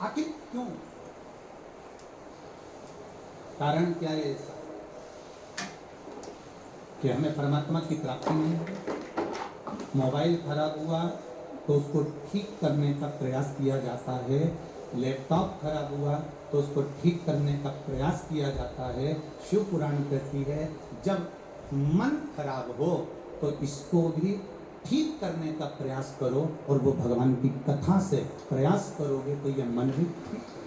आखिर क्यों? कारण क्या है ऐसा कि हमें परमात्मा की प्राप्ति नहीं हुई? मोबाइल खराब हुआ तो उसको ठीक करने का प्रयास किया जाता है, लैपटॉप खराब हुआ तो उसको ठीक करने का प्रयास किया जाता है। शिव पुराण कहती है जब मन खराब हो तो इसको भी ठीक करने का प्रयास करो, और वो भगवान की कथा से प्रयास करोगे तो यह मन भी ठीक हो।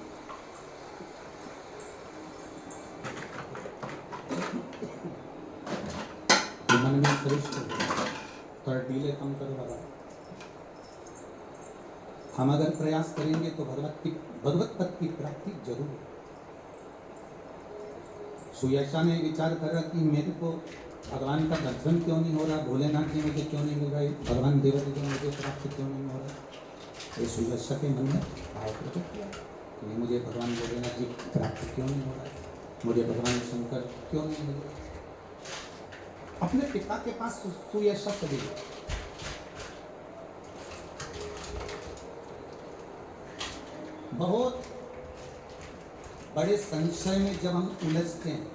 मन में श्रेष्ठ हो, थोड़ा डीले कम करो बाबा। हम अगर प्रयास करेंगे तो भगवत पद की प्राप्ति जरूर है। सुयशा ने विचार करा कि मेरे को भगवान का दर्शन क्यों नहीं हो रहा, भोलेनाथ जी मुझे क्यों नहीं मिल रहा, भगवान देवता मुझे प्राप्त क्यों नहीं हो रहा। ये सुयशा के मन में भाव प्रकट किया कि मुझे भगवान भोलेनाथ जी प्राप्त क्यों नहीं हो रहा, मुझे भगवान शंकर क्यों नहीं मिल रहा। अपने पिता के पास सुयशा चली गई। बहुत बड़े संशय में जब हम उलझते हैं,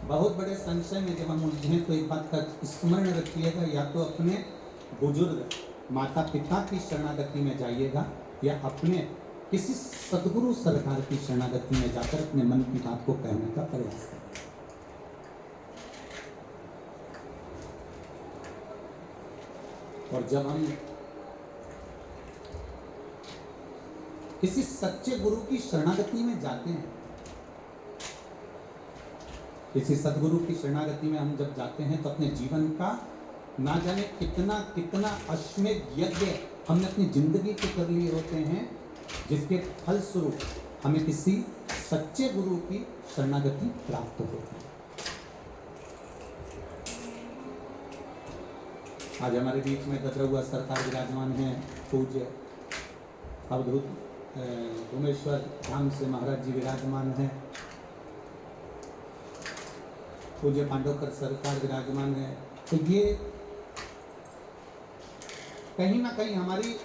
बहुत बड़े संशय में जब हम उलझें तो एक बात का स्मरण रखिएगा, या तो अपने बुजुर्ग माता पिता की शरणागति में जाइएगा, या अपने किसी सदगुरु सरकार की शरणागति में जाकर अपने मन की बात को कहने का प्रयास करें। और जब हम किसी सच्चे गुरु की शरणागति में जाते हैं, किसी सदगुरु की शरणागति में हम जब जाते हैं तो अपने जीवन का ना जाने कितना कितना अश्वमेध यज्ञ हमने अपनी जिंदगी के कर लिए होते हैं, जिसके फलस्वरूप हमें किसी सच्चे गुरु की शरणागति प्राप्त होती है। आज हमारे बीच में गजरहुआ सरकार विराजमान है, पूज्य अवधूत उमेश्वर धाम से महाराज जी विराजमान है, पूज्य पांडवकर सरकार विराजमान है। तो ये कहीं ना कहीं हमारी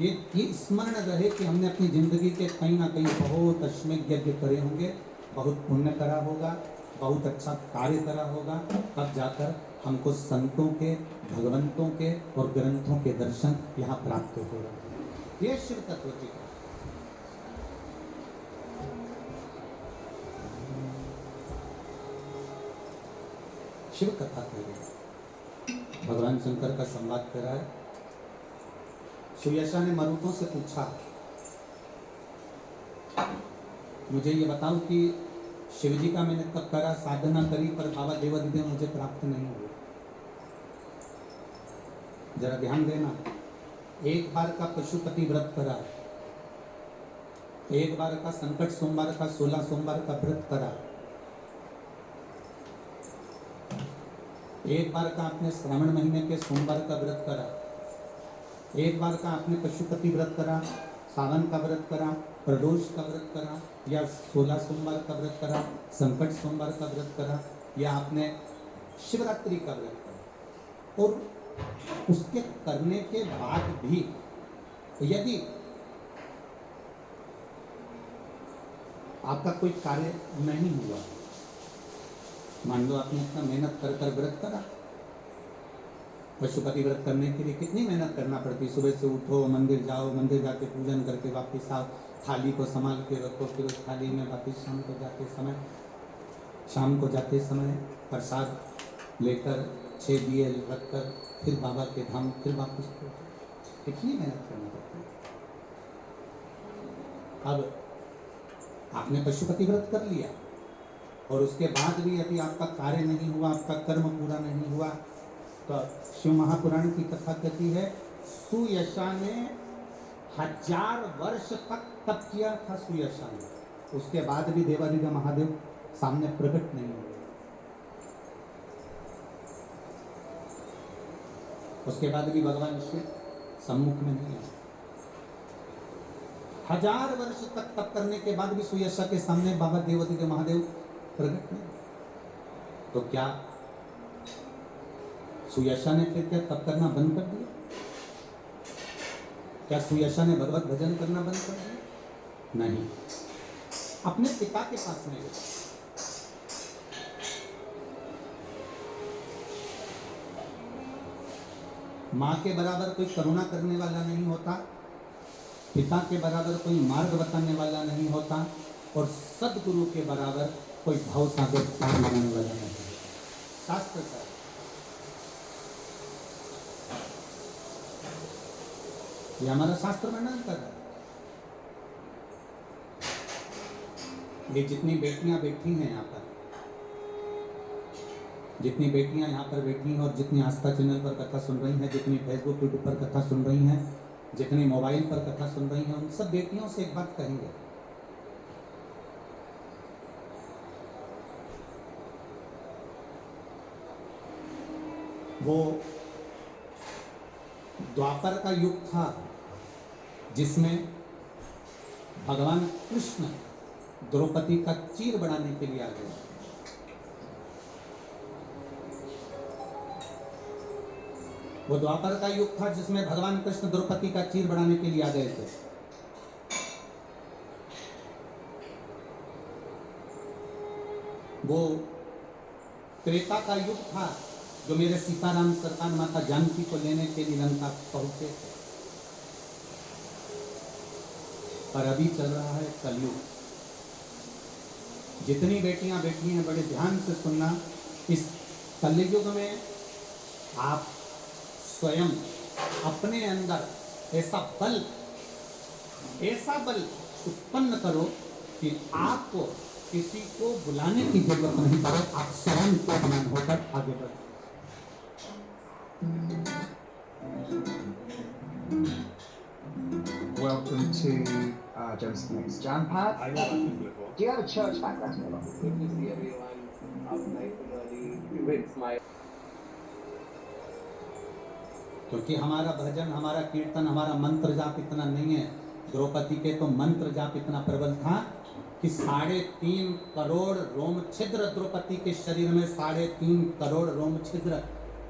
ये स्मरण रहे कि हमने अपनी जिंदगी के कहीं ना कहीं बहुत अश्वमेध यज्ञ करे होंगे, बहुत पुण्य करा होगा, बहुत अच्छा कार्य करा होगा, तब जाकर हमको संतों के, भगवंतों के और ग्रंथों के दर्शन यहाँ प्राप्त हो रहे हैं। ये शिव तत्व की शिव कथा कह रहे, भगवान शंकर का संवाद करा है। सुयशा ने मरुतों से पूछा, मुझे ये बताओ कि शिव जी का मैंने तब करा, साधना करी, पर बाबा देवादिदेव मुझे प्राप्त नहीं हुए। जरा ध्यान देना, एक बार का पशुपति व्रत करा, एक बार का संकट सोमवार का 16 सोमवार का व्रत करा, एक बार का आपने श्रावण महीने के सोमवार का व्रत करा, एक बार का आपने पशुपति व्रत करा, सावन का व्रत करा, प्रदोष का व्रत करा, या 16 सोमवार का व्रत करा, संकट सोमवार का व्रत करा, या आपने शिवरात्रि का व्रत करा, और उसके करने के बाद भी यदि आपका कोई कार्य नहीं हुआ, मान लो आपने इतना मेहनत कर कर व्रत करा, पशुपति व्रत करने के लिए कितनी मेहनत करना पड़ती, सुबह से उठो, मंदिर जाओ, मंदिर जाके पूजन करके वापस आओ, थाली को संभाल के रखो, फिर उस थाली में वापस शाम को जाते समय प्रसाद लेकर 6 दिए रखकर फिर बाबा के धाम फिर वापस कितनी मेहनत करना पड़ती है। अब आपने पशुपति व्रत कर लिया और उसके बाद भी यदि आपका कार्य नहीं हुआ, आपका कर्म पूरा नहीं हुआ, तो शिव महापुराण की कथा कहती है सुयशा ने 1000 वर्ष तक तप किया था सुयशा ने, उसके बाद भी देवादिदेव महादेव सामने प्रकट नहीं हुए। उसके बाद भी भगवान शिव सम्मुख में नहीं आए। 1000 वर्ष तक तप करने के बाद भी सुयशा के सामने बाबा देवादिदेव महादेव प्रकट नहीं। तो क्या सुयशा ने फिर क्या तप करना बंद कर दिया? क्या सुयशा ने भगवत भजन करना बंद कर दिया? नहीं, अपने पिता के पास में गया। माँ के बराबर कोई करुणा करने वाला नहीं होता, पिता के बराबर कोई मार्ग बताने वाला नहीं होता, और सदगुरु के बराबर कोई भाव सागर पार लगाने वाला नहीं। शास्त्र का ये हमारा शास्त्र वर्णन कर रहा है। ये जितनी बेटियां बैठी हैं यहाँ पर, जितनी बेटियां यहाँ पर बैठी हैं और जितनी आस्था चैनल पर कथा सुन रही हैं, जितनी फेसबुक यूट्यूब पर कथा सुन रही हैं, जितनी मोबाइल पर कथा सुन रही हैं, उन सब बेटियों से एक बात कहेंगे, वो द्वापर का युग था जिसमें भगवान कृष्ण द्रौपदी का चीर बढ़ाने के लिए आ गए। वो द्वापर का युग था जिसमें भगवान कृष्ण द्रौपदी का चीर बढ़ाने के लिए आ गए थे। वो त्रेता का युग था जो मेरे सीताराम सरकार माता जानकी को लेने के लिए लंका पहुंचे थे। पर अभी चल रहा है कलयुग। जितनी बेटियां बैठी हैं बड़े ध्यान से सुनना, इस कलयुग में आप स्वयं अपने अंदर ऐसा बल उत्पन्न करो कि आपको किसी को बुलाने की जरूरत नहीं पड़े, आप स्वयं स्वाभिमान होकर आगे बढ़े। Welcome to Joseph Next Jam Pad. I know what you before. Do you have a church background? Good to see everyone. Up nice and early with smile. क्योंकि हमारा भजन, हमारा कीर्तन, हमारा मंत्र जाप इतना नहीं है। द्रौपदी के तो मंत्र जाप इतना प्रबल था कि 3.5 करोड़ रोम छिद्र द्रौपदी के शरीर में, 3.5 करोड़ रोम छिद्र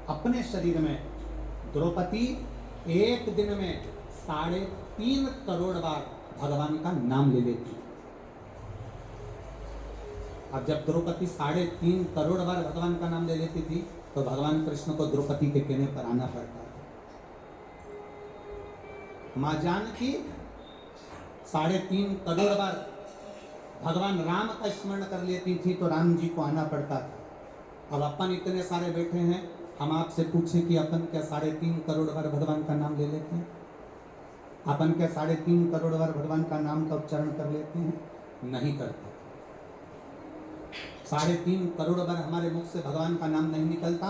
अपने शरीर में। द्रौपदी एक दिन में 3.5 करोड़ बार भगवान का नाम ले लेती। अब जब द्रौपदी 3.5 करोड़ बार भगवान का नाम ले लेती थी तो भगवान कृष्ण को द्रौपदी के कहने पर आना पड़ता था। माँ जानकी 3.5 करोड़ बार भगवान राम का स्मरण कर लेती थी तो राम जी को आना पड़ता था। अब अपन इतने सारे बैठे हैं, हम आपसे पूछें कि अपन क्या 3.5 करोड़ बार भगवान का नाम ले लेते हैं? अपन क्या 3.5 करोड़ बार भगवान का नाम का उच्चारण कर लेते हैं? नहीं करते। 3.5 करोड़ बार हमारे मुख से भगवान का नाम नहीं निकलता।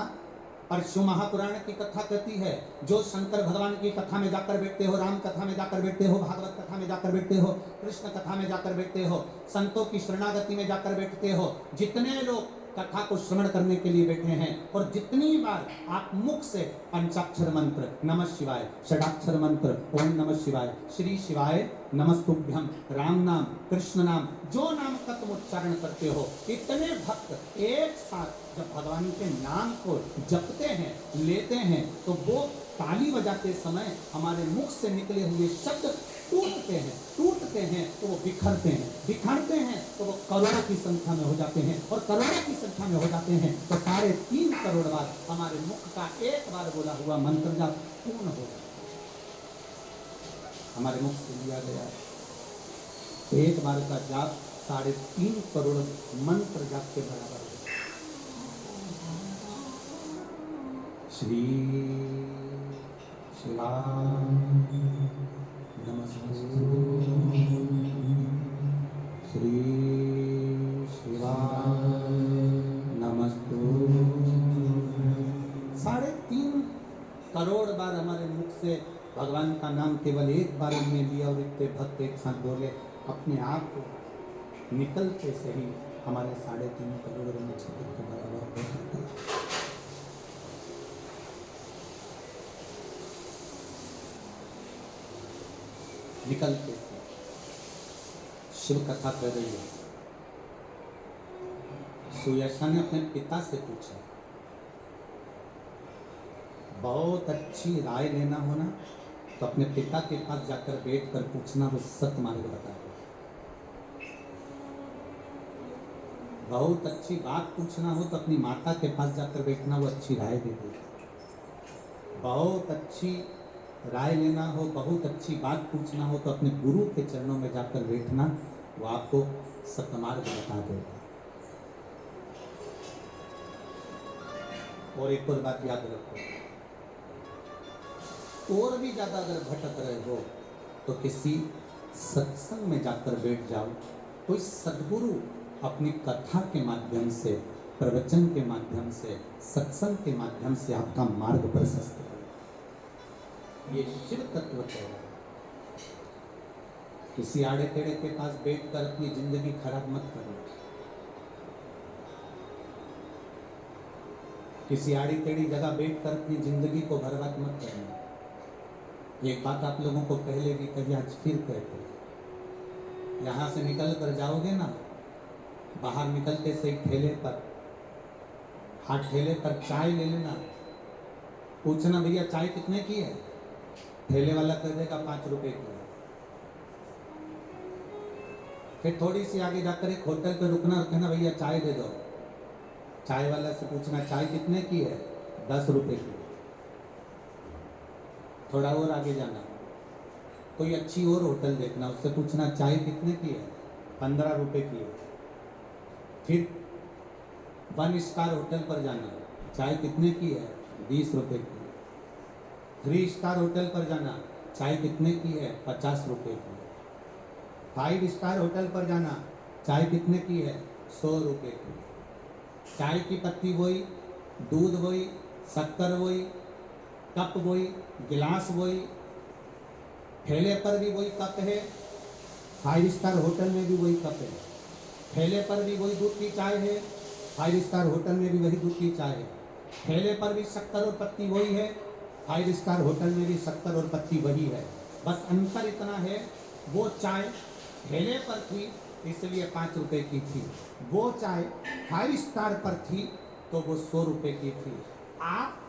पर शिव महापुराण की कथा कहती है, जो शंकर भगवान की कथा में जाकर बैठते हो, राम कथा में जाकर बैठते हो, भागवत कथा में जाकर बैठते हो, कृष्ण कथा में जाकर बैठते हो, संतों की शरणागति में जाकर बैठते हो, जितने लोग कथा को श्रवण करने के लिए बैठे हैं और जितनी बार आप मुख से पंचाक्षर मंत्र नमः शिवाय, षडाक्षर मंत्र ओम नमः शिवाय, श्री शिवाय नमस्तुभ्यम, राम नाम, कृष्ण नाम, जो नाम का तुम उच्चारण करते हो, इतने भक्त एक साथ जब भगवान के नाम को जपते हैं, लेते हैं, तो वो ताली बजाते समय हमारे मुख से निकले हुए शब्द टूटते हैं तो वो बिखरते हैं तो वो करोड़ों की संख्या में हो जाते हैं, और करोड़ों की संख्या में हो जाते हैं तो 3.5 करोड़ बार हमारे मुख का एक बार बोला हुआ मंत्र जाप पूर्ण हो जाता है। हमारे मुख से लिया गया एक बार का जाप 3.5 करोड़ मंत्र जाप के बराबर है। श्री शिवाय नमस्तु, श्री शिवाय नमस्तु। 3.5 करोड़ बार हमारे मुख से भगवान का नाम केवल एक बार हमने लिया और इतने भक्त एक साथ बोले, अपने आप को निकलते से ही हमारे 3.5 करोड़ क्षेत्र के बराबर हो जाता है। निकलते थे। शिव कथा कर रही है। सुयशा ने अपने पिता से पूछा, बहुत अच्छी राय लेना होना, तो अपने पिता के पास जाकर बैठ कर पूछना, वो सत्य मार्ग बताएगा। बहुत अच्छी बात पूछना हो तो अपनी माता के पास जाकर बैठना, वो अच्छी राय दे देगी। बहुत अच्छी राय लेना हो, बहुत अच्छी बात पूछना हो तो अपने गुरु के चरणों में जाकर बैठना, वो आपको सतमार्ग बता देगा। और एक और बात याद रखो, और भी ज्यादा अगर भटक रहे हो तो किसी सत्संग में जाकर बैठ जाओ। कोई सद्गुरु अपनी कथा के माध्यम से, प्रवचन के माध्यम से, सत्संग के माध्यम से आपका मार्ग प्रशस्त करे। ये शिव तत्व कह रहा है। किसी आड़े टेढ़े के पास बैठकर अपनी जिंदगी खराब मत करो। किसी आड़ी टेढ़ी जगह बैठकर अपनी जिंदगी को बर्बाद मत करना। एक बात आप लोगों को पहले भी कही, आज फिर कहते, यहां से निकल कर जाओगे ना, बाहर निकलते से ठेले पर, हाथ ठेले पर चाय ले लेना। पूछना भैया चाय कितने की है? ठेले वाला कह देगा 5 रुपए की है। फिर थोड़ी सी आगे जाकर एक होटल पे रुकना, कहना भैया चाय दे दो। चाय वाला से पूछना चाय कितने की है? 10 रुपए की। थोड़ा और आगे जाना, कोई अच्छी और होटल देखना, उससे पूछना चाय कितने की है? 15 रुपए की है। फिर 1 स्टार होटल पर जाना, चाय कितने की है? 20 रुपए की। 3 स्टार होटल पर जाना, चाय कितने की है? 50 रुपए की। 5 स्टार होटल पर जाना, चाय कितने की है? 100 रुपए की। चाय की पत्ती वही, दूध वही, शक्कर वही, कप वही, गिलास वही, ठेले पर भी वही कप है, 5 स्टार होटल में भी वही कप है। ठेले पर भी वही दूध की चाय है, 5 स्टार होटल में भी वही दूध की चाय है। ठेले पर भी शक्कर और पत्ती वही है, 5 स्टार होटल में भी शक्कर और पत्ती वही है। बस अंतर इतना है, वो चाय ठेले पर थी इसलिए 5 रुपए की थी, वो चाय 5 स्टार पर थी तो वो 100 रुपए की थी। आप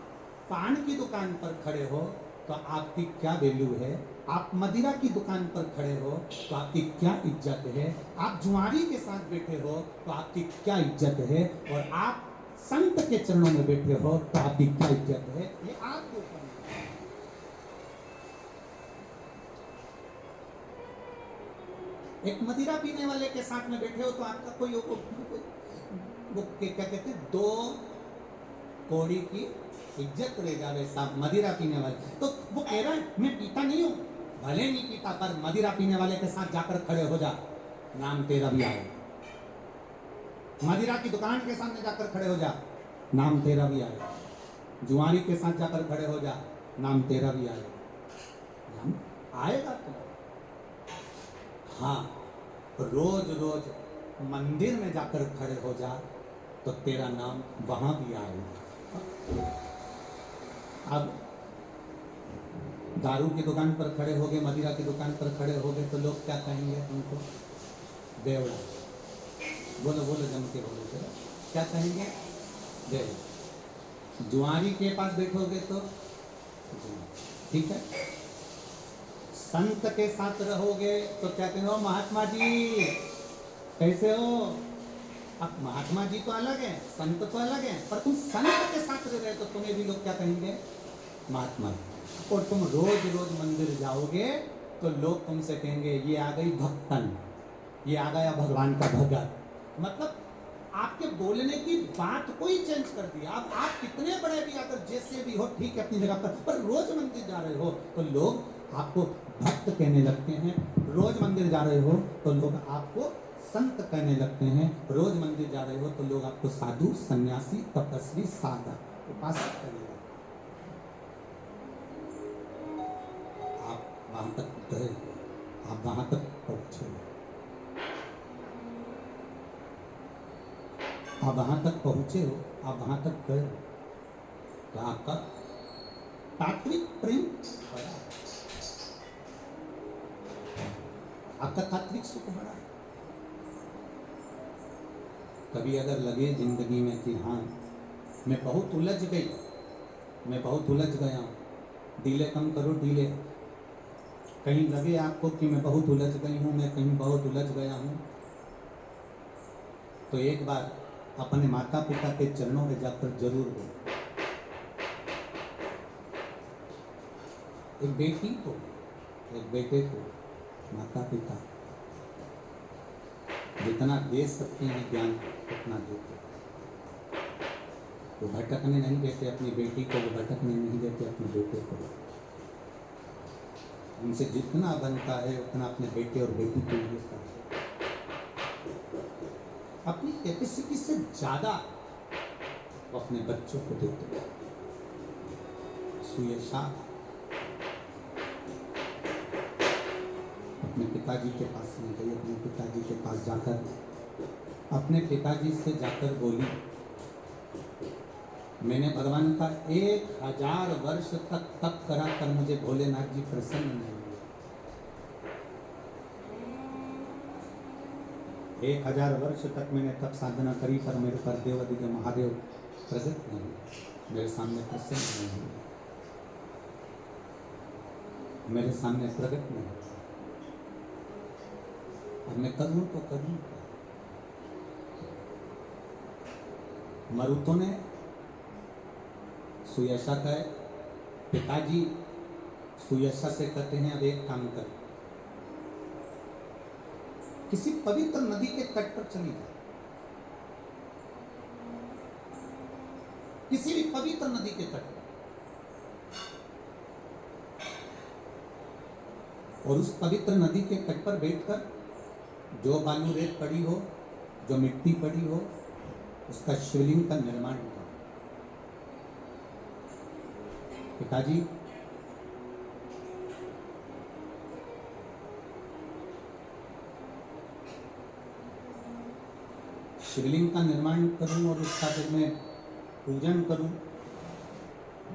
पान की दुकान पर खड़े हो तो आपकी क्या वैल्यू है? आप मदिरा की दुकान पर खड़े हो तो आपकी क्या इज्जत है? आप जुआरी के साथ बैठे हो तो आपकी क्या इज्जत है? और आप संत के चरणों में बैठे हो तो आपकी क्या इज्जत है? ये आपके ऊपर है। एक मदिरा पीने वाले के साथ में बैठे हो तो आपका कोई वो क्या कहते हैं, 2 कौड़ी की इज्जत रह जावे साहब। मदिरा पीने वाले तो वो कह रहा है मैं पीता नहीं हूँ, भले नहीं पीता, पर मदिरा पीने वाले के साथ जाकर खड़े हो जा, नाम तेरा भी आए। मदिरा की दुकान के सामने जाकर खड़े हो जा, नाम तेरा भी आए। जुआरी के साथ जाकर खड़े हो जा, नाम तेरा भी आए। नाम आएगा तो हाँ, रोज रोज मंदिर में जाकर खड़े हो जा तो तेरा नाम वहां भी आएगा। अब दारू की दुकान पर खड़े हो गए, मदिरा की दुकान पर खड़े हो गए तो लोग क्या कहेंगे तुमको? बेवड़ा। बोलो बोलो, जम के बोलो जरा, क्या कहेंगे? बेवड़ा। जुआरी के पास बैठोगे तो ठीक है, संत के साथ रहोगे तो क्या कहेंगे? ओ महात्मा जी कैसे हो? अब महात्मा जी तो अलग है, संत तो अलग है, पर तुम संत के साथ रह रहे तो तुम्हें भी लोग क्या कहेंगे? महात्मा। और तुम रोज रोज मंदिर जाओगे तो लोग तुमसे कहेंगे ये आ गई भक्तन, ये आ गया भगवान का भगत। मतलब आपके बोलने की बात को ही चेंज कर दिया। अब आप कितने बड़े भी अगर जैसे भी हो ठीक है अपनी जगह पर रोज मंदिर जा रहे हो तो लोग आपको भक्त कहने लगते हैं। रोज मंदिर जा रहे हो तो लोग आपको संत कहने लगते हैं। रोज मंदिर जा रहे हो तो लोग आपको साधु, सन्यासी, तपस्वी, साधक, उपासक कहने लगते हैं। आप वहां तक गए, आप वहां तक पहुंचे, आप वहां तक पहुंचे हो, आप वहां तक गए हो तो आपका तात्विक प्रेम बड़ा है, आपका तात्विक सुख बड़ा है। कभी अगर लगे जिंदगी में कि हाँ मैं बहुत उलझ गई, मैं बहुत उलझ गया हूँ, डीले कम करो डीले, कहीं लगे आपको कि मैं बहुत उलझ गई हूँ, मैं कहीं बहुत उलझ गया हूँ, तो एक बार अपने माता पिता के चरणों में जाकर जरूर बोलो। एक बेटी को, एक बेटे को माता पिता जितना दे सकते हैं ज्ञान उतना देते। वो भटकने नहीं देते अपनी बेटी को, वो भटकने नहीं देते अपने बेटे को। उनसे जितना बनता है उतना अपने बेटे और बेटी के लिए करते। अपनी कैपेसिटी से ज्यादा वो अपने बच्चों को देते। सुयशा अपने पिताजी के पास में गई, अपने पिताजी के पास जाकर अपने पिताजी से जाकर बोली, मैंने भगवान का 1000 वर्ष तक तप करा कर मुझे भोलेनाथ जी प्रसन्न नहीं हुए। 1000 वर्ष तक मैंने तप साधना करी पर मेरे पर देवादिदेव महादेव प्रकट नहीं, मेरे सामने प्रसन्न नहीं हुए, मेरे सामने प्रकट नहीं। अब मैं करूं तो करूं क्या? मरुतो ने सुयशा का पिताजी सुयशा से कहते हैं, अब एक काम कर, किसी पवित्र नदी के तट पर चली जा, किसी भी पवित्र नदी के तट पर, और उस पवित्र नदी के तट पर बैठकर जो बालू रेत पड़ी हो, जो मिट्टी पड़ी हो, उसका शिवलिंग का निर्माण करो। पिताजी शिवलिंग का निर्माण करूं और उसका फिर मैं पूजन करूं,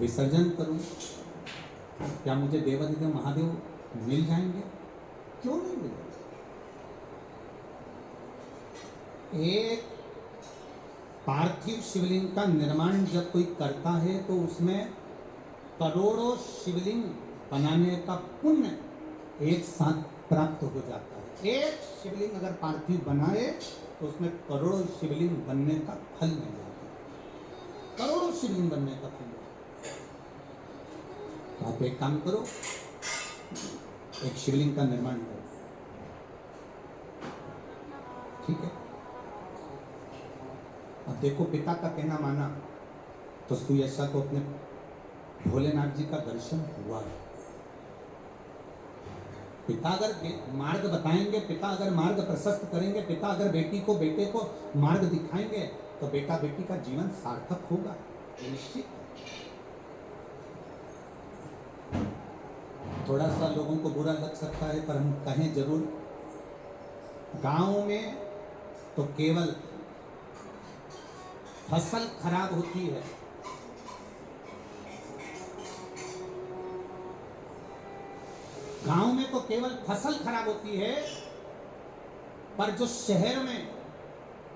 विसर्जन करूं, क्या मुझे देवादिदेव महादेव मिल जाएंगे? क्यों नहीं मिलेंगे? एक पार्थिव शिवलिंग का निर्माण जब कोई करता है तो उसमें करोड़ों शिवलिंग बनाने का पुण्य एक साथ प्राप्त हो जाता है। एक शिवलिंग अगर पार्थिव बनाए तो उसमें करोड़ों शिवलिंग बनने का फल मिल जाता है, करोड़ों शिवलिंग बनने का फल। तो आप एक काम करो, एक शिवलिंग का निर्माण करो, ठीक है? अब देखो, पिता का कहना माना तो सुयशा को अपने भोलेनाथ जी का दर्शन हुआ है। पिता अगर मार्ग बताएंगे, पिता अगर मार्ग प्रशस्त करेंगे, पिता अगर बेटी को बेटे को मार्ग दिखाएंगे तो बेटा बेटी का जीवन सार्थक होगा, ये निश्चित है। थोड़ा सा लोगों को बुरा लग सकता है पर हम कहें जरूर, गांव में तो केवल फसल खराब होती है, गांव में तो केवल फसल खराब होती है, पर जो शहर में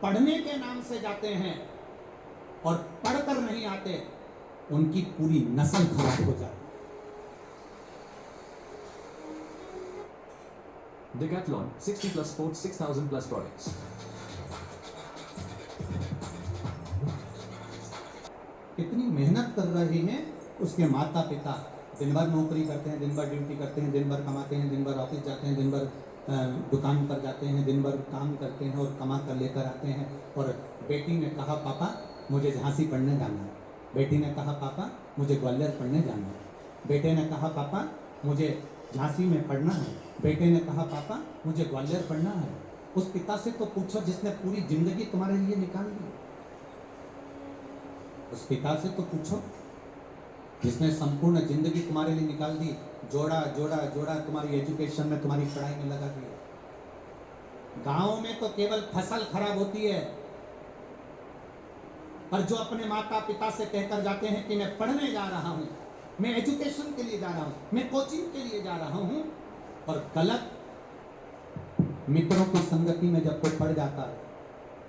पढ़ने के नाम से जाते हैं और पढ़कर नहीं आते, उनकी पूरी नस्ल खराब हो जाती है। Decathlon, 60 plus sports, 6,000 plus products. कितनी मेहनत कर रहे हैं उसके माता पिता, दिन भर नौकरी करते हैं, दिन भर ड्यूटी करते हैं, दिन भर कमाते हैं, दिन भर ऑफिस जाते हैं, दिन भर दुकान पर जाते हैं, दिन भर काम करते हैं और कमा कर लेकर आते हैं। और बेटी ने कहा पापा मुझे झांसी पढ़ने जाना है, बेटी ने कहा पापा मुझे ग्वालियर पढ़ने जाना है, बेटे ने कहा पापा मुझे झांसी में पढ़ना है, बेटे ने कहा पापा मुझे ग्वालियर पढ़ना है। उस पिता से तो पूछो जिसने पूरी जिंदगी तुम्हारे लिए निकाल दी, उस पिता से तो पूछो जिसने संपूर्ण जिंदगी तुम्हारे लिए निकाल दी, जोड़ा जोड़ा जोड़ा तुम्हारी एजुकेशन में, तुम्हारी पढ़ाई में लगा दिया। गांव में तो केवल फसल खराब होती है, पर जो अपने माता पिता से कहकर जाते हैं कि मैं पढ़ने जा रहा हूं, मैं एजुकेशन के लिए जा रहा हूं, मैं कोचिंग के लिए जा रहा हूं, और गलत मित्रों की संगति में जब कोई पड़ जाता है,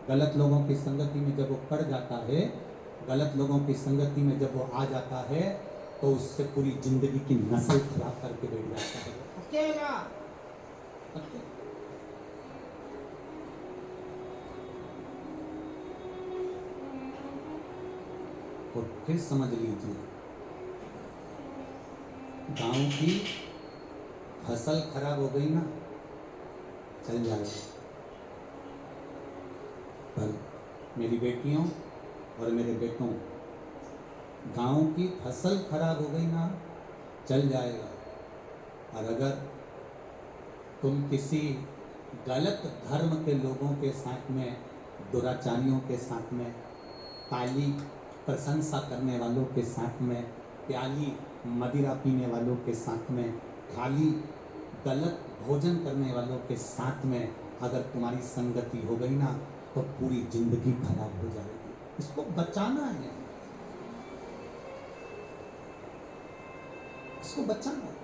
गलत लोगों की संगति में जब वो पड़ जाता है, गलत लोगों की संगति में जब वो आ जाता है, तो उससे पूरी जिंदगी की नस्ल खराब करके बैठ जाता है अकेला। और फिर समझ लीजिए, गांव की फसल खराब हो गई ना, चल जाएगा, पर मेरी बेटियों और मेरे बेटों, गांव की फसल खराब हो गई ना, चल जाएगा। और अगर तुम किसी गलत धर्म के लोगों के साथ में, दुराचारियों के साथ में, काली प्रशंसा करने वालों के साथ में, प्याली मदिरा पीने वालों के साथ में, खाली गलत भोजन करने वालों के साथ में अगर तुम्हारी संगति हो गई ना, तो पूरी जिंदगी खराब हो जाएगी। इसको बचाना है, इसको बचाना है।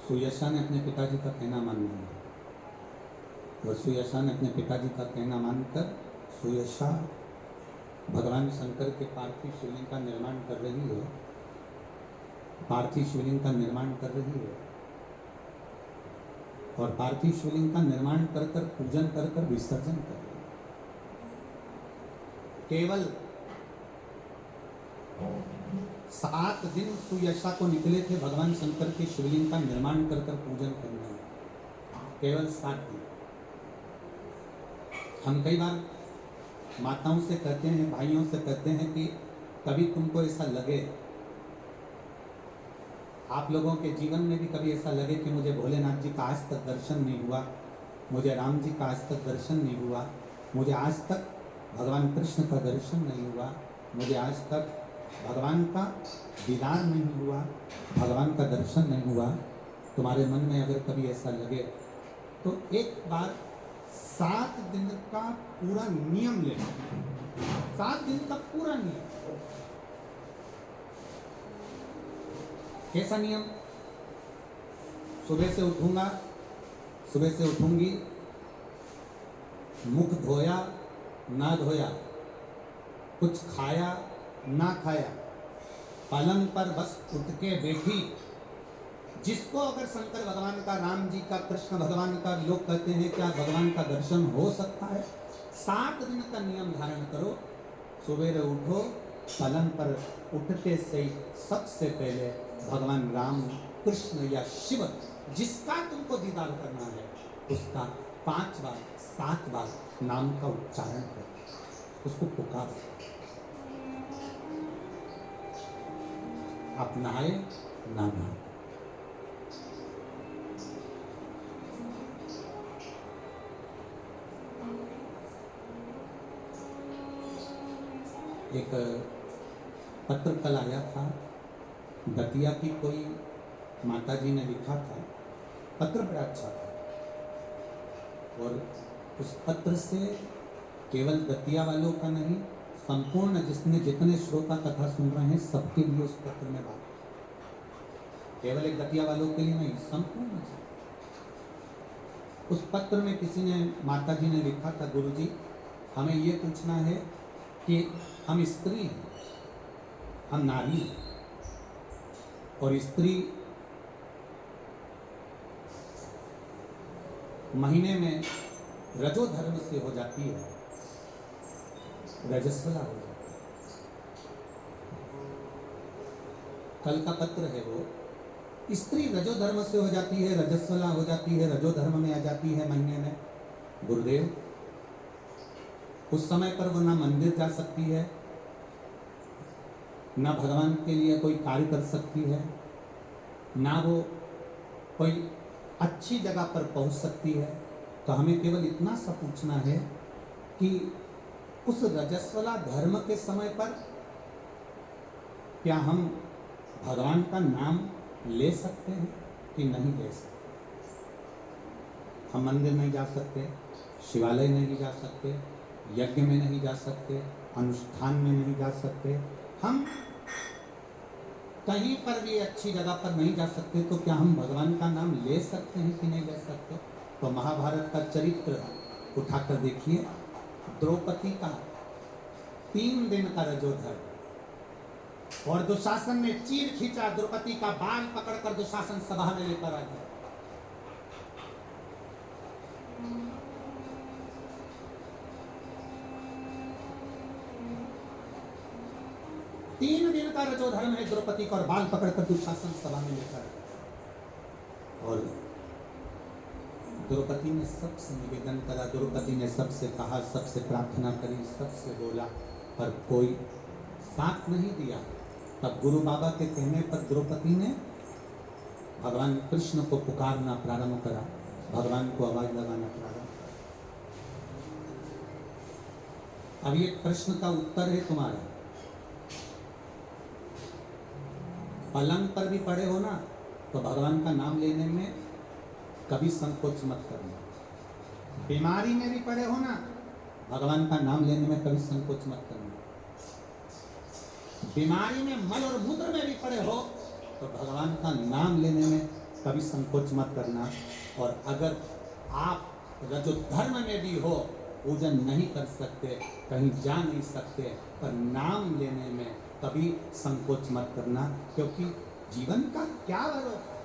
सुयशा ने अपने पिताजी का कहना मान लिया और सुयशा ने अपने पिताजी का कहना मानकर सुयशा भगवान शंकर के पार्थिव शिवलिंग का निर्माण कर रही है, पार्थिव शिवलिंग का निर्माण कर रही है और पार्थिव शिवलिंग का निर्माण कर कर पूजन कर कर विसर्जन कर रही है। केवल 7 दिन सुयशा को निकले थे भगवान शंकर के शिवलिंग का निर्माण कर कर पूजन करने में, केवल 7 दिन। हम कई बार माताओं से कहते हैं, भाइयों से कहते हैं कि कभी तुमको ऐसा लगे, आप लोगों के जीवन में भी कभी ऐसा लगे कि मुझे भोलेनाथ जी का आज तक दर्शन नहीं हुआ, मुझे राम जी का आज तक दर्शन नहीं हुआ, मुझे आज तक भगवान कृष्ण का दर्शन नहीं हुआ, मुझे आज तक भगवान का दीदार नहीं हुआ, भगवान का दर्शन नहीं हुआ। तुम्हारे मन में अगर कभी ऐसा लगे तो एक बार 7 दिन का पूरा नियम ले लो, 7 दिन का पूरा नियम। कैसा नियम? सुबह से उठूंगा, सुबह से उठूंगी, मुख धोया ना धोया, कुछ खाया ना खाया, पलंग पर बस उठ के बैठी। जिसको अगर शंकर भगवान का, राम जी का, कृष्ण भगवान का, लोग कहते हैं क्या भगवान का दर्शन हो सकता है? 7 दिन का नियम धारण करो। सुबह उठो, पलंग पर उठते से सबसे पहले भगवान राम, कृष्ण या शिव, जिसका तुमको दीदार करना है, उसका 5 बार 7 बार नाम का उच्चारण करो, उसको पुकारो। आप नहाए ना नहाए, एक पत्र कल आया था, दतिया की कोई माताजी ने लिखा था, पत्र बड़ा अच्छा था और उस पत्र से केवल दतिया वालों का नहीं, संपूर्ण जितने श्रोता कथा सुन रहे हैं सबके लिए उस पत्र में बात, केवल एक दतिया वालों के लिए नहीं, संपूर्ण। उस पत्र में किसी ने, माताजी ने लिखा था, गुरुजी हमें ये पूछना है कि हम स्त्री हैं, हम नारी हैं, और स्त्री महीने में रजो धर्म से हो जाती है, रजस्वला हो जाती है। कल का पत्र है वो, स्त्री रजो धर्म से हो जाती है, रजस्वला हो जाती है, रजो धर्म में आ जाती है महीने में। गुरुदेव, उस समय पर वो ना मंदिर जा सकती है, ना भगवान के लिए कोई कार्य कर सकती है, ना वो कोई अच्छी जगह पर पहुंच सकती है। तो हमें केवल इतना सा पूछना है कि उस रजस्वला धर्म के समय पर क्या हम भगवान का नाम ले सकते हैं कि नहीं ले सकते? हम मंदिर नहीं जा सकते, शिवालय नहीं जा सकते, यज्ञ में नहीं जा सकते, अनुष्ठान में नहीं जा सकते, हम कहीं पर भी अच्छी जगह पर नहीं जा सकते तो क्या हम भगवान का नाम ले सकते हैं कि नहीं ले सकते? तो महाभारत का चरित्र उठाकर देखिए, द्रौपदी का 3 दिन का रजोधर्म, और दुशासन ने चीर खींचा, द्रौपदी का बाल पकड़कर दुशासन सभा में लेकर आ गया। तीन दिन का रजोधर्म है द्रौपदी का, और बाल पकड़कर दुशासन सभा में लेकर आया। और द्रौपदी ने सबसे निवेदन करा, द्रौपदी ने सबसे कहा, सबसे प्रार्थना करी, सबसे बोला, पर कोई साथ नहीं दिया। तब गुरु बाबा के कहने पर द्रौपदी ने भगवान कृष्ण को पुकारना प्रारंभ करा, भगवान को आवाज लगाना प्रारंभ करा। अब ये प्रश्न का उत्तर है तुम्हारा। पलंग पर भी पड़े हो ना, तो भगवान का नाम लेने में कभी संकोच मत करना। बीमारी में भी पड़े हो ना, भगवान का नाम लेने में कभी संकोच मत करना। बीमारी में मल और मूत्र में भी पड़े हो तो भगवान का नाम लेने में कभी संकोच मत करना। और अगर आप रजोधर्म में भी हो, पूजन नहीं कर सकते, कहीं जा नहीं सकते, पर नाम लेने में कभी संकोच मत करना, क्योंकि जीवन का क्या भरोसा।